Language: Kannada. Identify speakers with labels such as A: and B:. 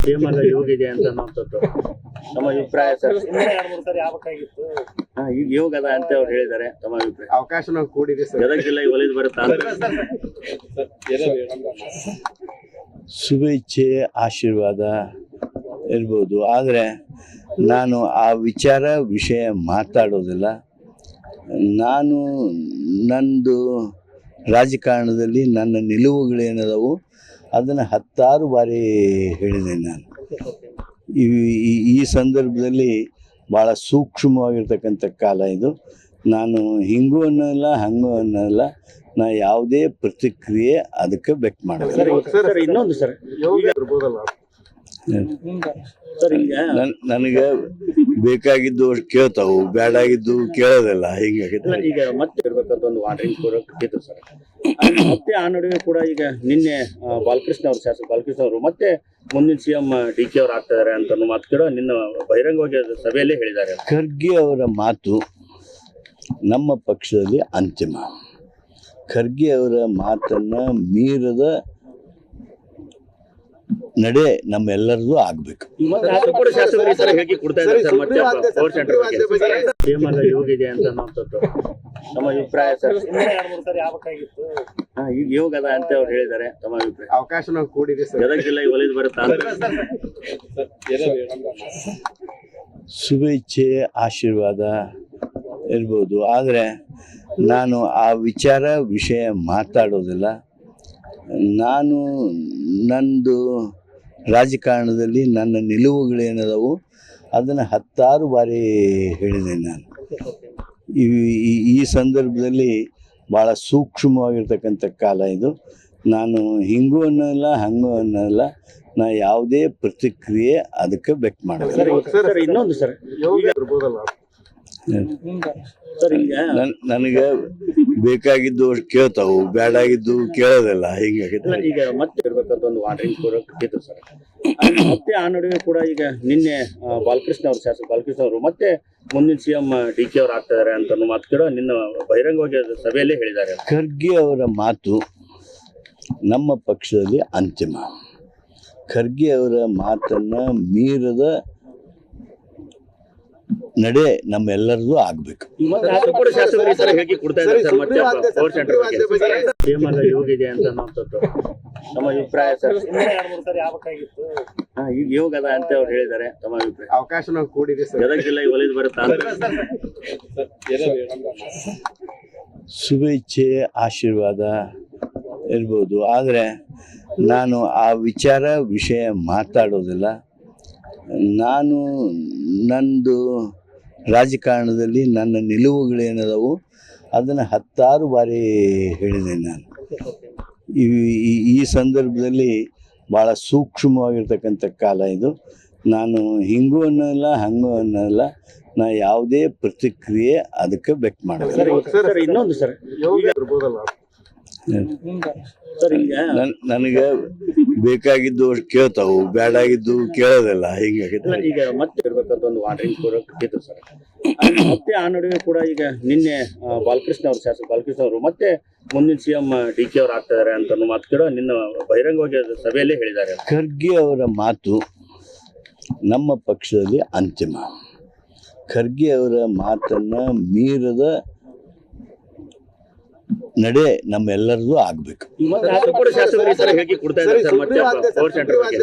A: ಸಿಎಂ ಆಗ ಯೋಗ ಇದೆ ಅಂತ ಅನ್ನೋಂಥದ್ದು ತಮ್ಮ ಅಭಿಪ್ರಾಯ ಸರ್. ಈಗ ಯೋಗ ಅದ ಅಂತ ಅವ್ರು ಹೇಳಿದ್ದಾರೆ. ತಮ್ಮ ಅಭಿಪ್ರಾಯ?
B: ಅವಕಾಶ ನಾವು ಕೂಡಿದೆ ಸರ್.
A: ಗದಗ ಜಿಲ್ಲೆ ಒಲಿದು ಬರುತ್ತಾ ಅಂತ?
C: ಶುಭೇಚ್ಛೆ ಆಶೀರ್ವಾದ ಇರ್ಬೋದು, ಆದರೆ ನಾನು ಆ ವಿಷಯ ಮಾತಾಡೋದಿಲ್ಲ. ನಾನು ನಂದು ರಾಜಕಾರಣದಲ್ಲಿ ನನ್ನ ನಿಲುವುಗಳೇನದವು ಅದನ್ನು 10 ಬಾರಿ ಹೇಳಿದ್ದೇನೆ. ನಾನು ಈ ಸಂದರ್ಭದಲ್ಲಿ ಭಾಳ ಸೂಕ್ಷ್ಮವಾಗಿರ್ತಕ್ಕಂಥ ಕಾಲ ಇದು. ನಾನು ಹಿಂಗೂ ಅನ್ನೋಲ್ಲ ಹಂಗೂ ಅನ್ನೋಲ್ಲ, ನಾ ಯಾವುದೇ ಪ್ರತಿಕ್ರಿಯೆ ಅದಕ್ಕೆ ವ್ಯಕ್ತ ಮಾಡೋದು.
A: ಇನ್ನೊಂದು ಸರ್,
C: ನನಗೆ ಬೇಕಾಗಿದ್ದು ಕೇಳ್ತಾವು, ಬೇಡಾಗಿದ್ದು ಕೇಳೋದಿಲ್ಲ. ಹಿಂಗಾಗಿತ್ತು.
A: ಈಗ ಮತ್ತೆ ಇರ್ಬೇಕಂತ ಒಂದು ವಾರ್ನಿಂಗ್ ಕೊಟ್ಟಿದ್ರು ಸರ್. ಮತ್ತೆ ಆ ನಡುವೆ ಕೂಡ ಈಗ ನಿನ್ನೆ ಬಾಲಕೃಷ್ಣ ಅವರು, ಶಾಸಕ ಬಾಲಕೃಷ್ಣ ಅವರು ಮತ್ತೆ ಮುಂದಿನ ಸಿಎಂ DK ಅವರು ಆಗ್ತಾ ಇದಾರೆ ಅಂತ ಮಾತು ಕೂಡ ನಿನ್ನ ಬಹಿರಂಗವಾಗಿ ಸಭೆಯಲ್ಲೇ ಹೇಳಿದ್ದಾರೆ.
C: ಖರ್ಗೆ ಅವರ ಮಾತು ನಮ್ಮ ಪಕ್ಷದಲ್ಲಿ ಅಂತಿಮ. ಖರ್ಗೆ ಅವರ ಮಾತನ್ನ ಮೀರದ ನಡೆ ನಮ್ಮೆಲ್ಲರದು ಆಗ್ಬೇಕು.
A: ಶಾಸಕರು ಈ ತರ ಹೇಳಿಕೆ ಕೊಡ್ತಾ ಇದ್ದಾರೆ ಸರ್. ಮತ್ತೆ ಪವರ್ ಸೆಂಟರ್ ಬಗ್ಗೆ ಸಿಎಂ ಆಗ ಯೋಗ ಇದೆ ಅಂತ ಅನ್ನೋಂಥದ್ದು ತಮ್ಮ ಅಭಿಪ್ರಾಯ ಸರ್. ಈಗ ಯೋಗ ಅದ ಅಂತ ಅವ್ರು ಹೇಳಿದ್ದಾರೆ. ತಮ್ಮ ಅಭಿಪ್ರಾಯ?
B: ಅವಕಾಶ ನಾವು ಕೂಡಿದೆ ಸರ್.
A: ಗದಗ ಜಿಲ್ಲೆ ಒಲಿದು ಬರುತ್ತಾ ಅಂತ?
C: ಶುಭೇಚ್ಛೆ ಆಶೀರ್ವಾದ ಇರ್ಬೋದು, ಆದರೆ ನಾನು ಆ ವಿಷಯ ಮಾತಾಡೋದಿಲ್ಲ. ನಾನು ನಂದು ರಾಜಕಾರಣದಲ್ಲಿ ನನ್ನ ನಿಲುವುಗಳೇನದವು ಅದನ್ನು 10 ಬಾರಿ ಹೇಳಿದ್ದೇನೆ. ನಾನು ಈ ಸಂದರ್ಭದಲ್ಲಿ ಭಾಳ ಸೂಕ್ಷ್ಮವಾಗಿರ್ತಕ್ಕಂಥ ಕಾಲ ಇದು. ನಾನು ಹಿಂಗೂ ಅನ್ನೋಲ್ಲ ಹಂಗೂ ಅನ್ನೋಲ್ಲ, ನಾ ಯಾವುದೇ ಪ್ರತಿಕ್ರಿಯೆ ಅದಕ್ಕೆ ವ್ಯಕ್ತ ಮಾಡೋದು.
A: ಇನ್ನೊಂದು ಸರ್,
C: ನನಗೆ ಬೇಕಾಗಿದ್ದು ಕೇಳ್ತಾವು, ಬೇಡಾಗಿದ್ದು ಕೇಳೋದಿಲ್ಲ. ಹಿಂಗಾಗಿತ್ತು.
A: ಈಗ ಮತ್ತೆ ಇರ್ಬೇಕಂತ ಒಂದು ವಾರ್ನಿಂಗ್ ಕೊಟ್ಟಿದ್ರು ಸರ್. ಮತ್ತೆ ಆ ನಡುವೆ ಕೂಡ ಈಗ ನಿನ್ನೆ ಬಾಲಕೃಷ್ಣ ಅವರು, ಶಾಸಕ ಬಾಲಕೃಷ್ಣ ಅವರು ಮತ್ತೆ ಮುಂದಿನ ಸಿಎಂ DK ಅವರು ಆಗ್ತಾ ಇದಾರೆ ಅಂತ ಮಾತು ಕೂಡ ನಿನ್ನ ಬಹಿರಂಗವಾಗಿ ಸಭೆಯಲ್ಲೇ ಹೇಳಿದ್ದಾರೆ.
C: ಖರ್ಗೆ ಅವರ ಮಾತು ನಮ್ಮ ಪಕ್ಷದಲ್ಲಿ ಅಂತಿಮ. ಖರ್ಗೆ ಅವರ ಮಾತನ್ನ ಮೀರದ ನಡೆ ನಮ್ಮೆಲ್ಲರದು ಆಗ್ಬೇಕು.
A: ಶಾಸಕರು ಈ ತರ ಹೇಳಿಕೆ ಕೊಡ್ತಾ ಇದ್ದಾರೆ ಸರ್. ಮತ್ತೆ ಪವರ್ ಸೆಂಟರ್ ಬಗ್ಗೆ ಸಿಎಂ ಆಗ ಯೋಗ ಇದೆ ಅಂತ ಅನ್ನೋಂಥದ್ದು ತಮ್ಮ ಅಭಿಪ್ರಾಯ ಸರ್. ಈಗ ಯೋಗ ಅದ ಅಂತ ಅವ್ರು ಹೇಳಿದ್ದಾರೆ. ತಮ್ಮ ಅಭಿಪ್ರಾಯ?
B: ಅವಕಾಶ ನಾವು ಕೂಡಿದೆ ಸರ್.
A: ಗದಗ ಜಿಲ್ಲೆ ಒಲಿದು ಬರುತ್ತಾ ಅಂತ?
C: ಶುಭೇಚ್ಛೆ ಆಶೀರ್ವಾದ ಇರ್ಬೋದು, ಆದರೆ ನಾನು ಆ ವಿಷಯ ಮಾತಾಡೋದಿಲ್ಲ. ನಾನು ನಂದು ರಾಜಕಾರಣದಲ್ಲಿ ನನ್ನ ನಿಲುವುಗಳೇನದವು ಅದನ್ನು 10 ಬಾರಿ ಹೇಳಿದ್ದೇನೆ. ನಾನು ಈ ಸಂದರ್ಭದಲ್ಲಿ ಭಾಳ ಸೂಕ್ಷ್ಮವಾಗಿರ್ತಕ್ಕಂಥ ಕಾಲ ಇದು. ನಾನು ಹಿಂಗೂ ಅನ್ನೋಲ್ಲ ಹಂಗೂ ಅನ್ನೋಲ್ಲ, ನಾ ಯಾವುದೇ ಪ್ರತಿಕ್ರಿಯೆ ಅದಕ್ಕೆ ವ್ಯಕ್ತ ಮಾಡೋದು.
A: ಇನ್ನೊಂದು ಸರ್,
C: ನನಗೆ ಬೇಕಾಗಿದ್ದು ಕೇಳ್ತಾವು, ಬೇಡಾಗಿದ್ದು ಕೇಳೋದಿಲ್ಲ. ಹಿಂಗಾಗಿತ್ತು.
A: ಈಗ ಮತ್ತೆ ಇರ್ಬೇಕಂತ ಒಂದು ವಾರ್ನಿಂಗ್ ಕೊಟ್ಟಿದ್ರು ಸರ್. ಮತ್ತೆ ಆ ನಡುವೆ ಕೂಡ ಈಗ ನಿನ್ನೆ ಬಾಲಕೃಷ್ಣ ಅವರು, ಶಾಸಕ ಬಾಲಕೃಷ್ಣ ಅವರು ಮತ್ತೆ ಮುಂದಿನ ಸಿಎಂ DK ಅವರು ಆಗ್ತಾ ಇದಾರೆ ಅಂತ ಮಾತು ಕೂಡ ನಿನ್ನ ಬಹಿರಂಗವಾಗಿ ಸಭೆಯಲ್ಲೇ ಹೇಳಿದ್ದಾರೆ.
C: ಖರ್ಗೆ ಅವರ ಮಾತು ನಮ್ಮ ಪಕ್ಷದಲ್ಲಿ ಅಂತಿಮ. ಖರ್ಗೆ ಅವರ ಮಾತನ್ನ ಮೀರದ ನಡೆ ನಮ್ಮೆಲ್ಲರದು ಆಗ್ಬೇಕು.
A: ಶಾಸಕರು ಈ ತರ ಹೇಳಿಕೆ ಕೊಡ್ತಾ ಇದ್ದಾರೆ ಸರ್. ಮತ್ತೆ ಪವರ್ ಸೆಂಟರ್ ಬಗ್ಗೆ